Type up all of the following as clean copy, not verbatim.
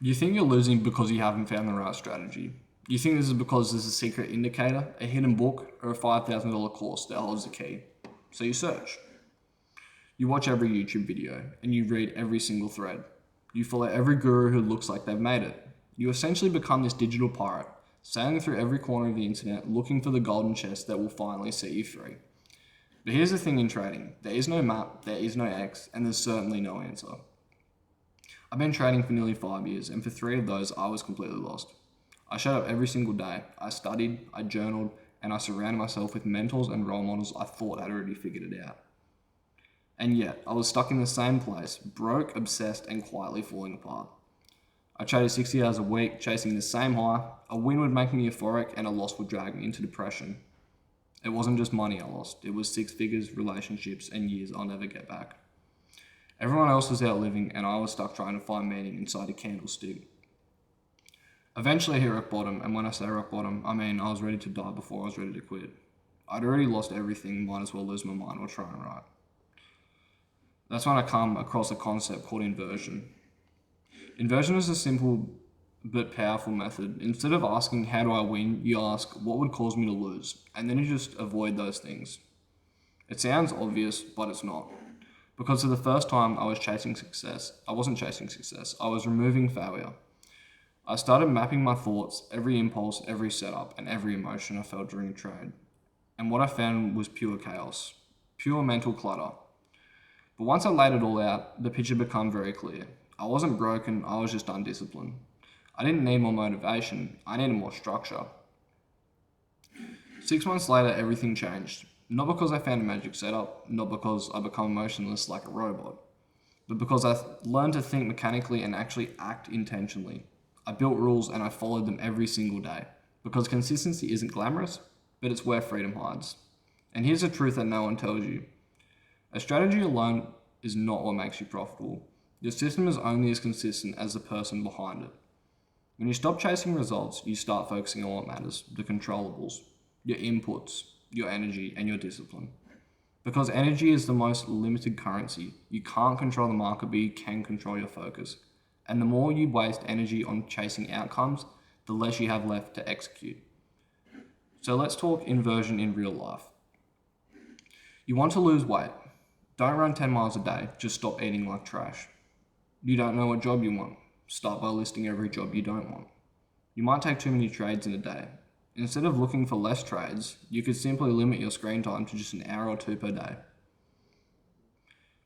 You think you're losing because you haven't found the right strategy. You think this is because there's a secret indicator, a hidden book, or a $5,000 course that holds the key. So you search. You watch every YouTube video, and you read every single thread. You follow every guru who looks like they've made it. You essentially become this digital pirate, sailing through every corner of the internet looking for the golden chest that will finally set you free. But here's the thing in trading. There is no map, there is no X, and there's certainly no answer. I've been trading for nearly 5 years, and for 3 of those, I was completely lost. I showed up every single day. I studied, I journaled, and I surrounded myself with mentors and role models I thought had already figured it out. And yet, I was stuck in the same place, broke, obsessed, and quietly falling apart. I traded 60 hours a week, chasing the same high. A win would make me euphoric, and a loss would drag me into depression. It wasn't just money I lost. It was 6 figures, relationships, and years I'll never get back. Everyone else was out living, and I was stuck trying to find meaning inside a candlestick. Eventually I hit rock bottom, and when I say rock bottom, I mean I was ready to die before I was ready to quit. I'd already lost everything, might as well lose my mind or try and write. That's when I come across a concept called inversion. Inversion is a simple but powerful method. Instead of asking how do I win, you ask what would cause me to lose, and then you just avoid those things. It sounds obvious, but it's not. Because for the first time I wasn't chasing success, I was removing failure. I started mapping my thoughts, every impulse, every setup, and every emotion I felt during a trade. And what I found was pure chaos, pure mental clutter. But once I laid it all out, the picture became very clear. I wasn't broken, I was just undisciplined. I didn't need more motivation, I needed more structure. 6 months later, everything changed. Not because I found a magic setup, not because I become emotionless like a robot, but because I learned to think mechanically and actually act intentionally. I built rules and I followed them every single day, because consistency isn't glamorous, but it's where freedom hides. And here's the truth that no one tells you. A strategy alone is not what makes you profitable. Your system is only as consistent as the person behind it. When you stop chasing results, you start focusing on what matters, the controllables, your inputs, your energy, and your discipline. Because energy is the most limited currency. You can't control the market, but you can control your focus. And the more you waste energy on chasing outcomes, the less you have left to execute. So let's talk inversion in real life. You want to lose weight. Don't run 10 miles a day, just stop eating like trash. You don't know what job you want. Start by listing every job you don't want. You might take too many trades in a day. Instead of looking for less trades, you could simply limit your screen time to just an hour or 2 per day.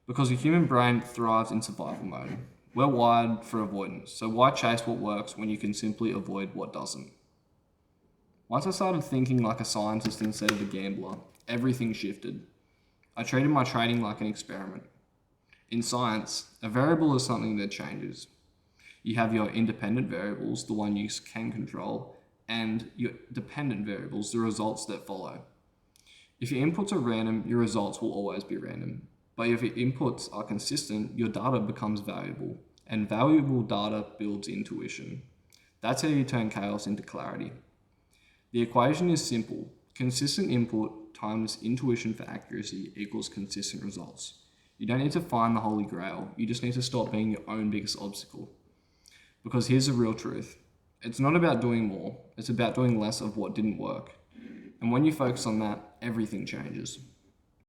Because the human brain thrives in survival mode. We're wired for avoidance, so why chase what works when you can simply avoid what doesn't? Once I started thinking like a scientist instead of a gambler, everything shifted. I treated my trading like an experiment. In science, a variable is something that changes. You have your independent variables, the one you can control, and your dependent variables, the results that follow. If your inputs are random, your results will always be random. But if your inputs are consistent, your data becomes valuable, and valuable data builds intuition. That's how you turn chaos into clarity. The equation is simple. Consistent input times intuition for accuracy equals consistent results. You don't need to find the holy grail, you just need to stop being your own biggest obstacle. Because here's the real truth. It's not about doing more, it's about doing less of what didn't work. And when you focus on that, everything changes.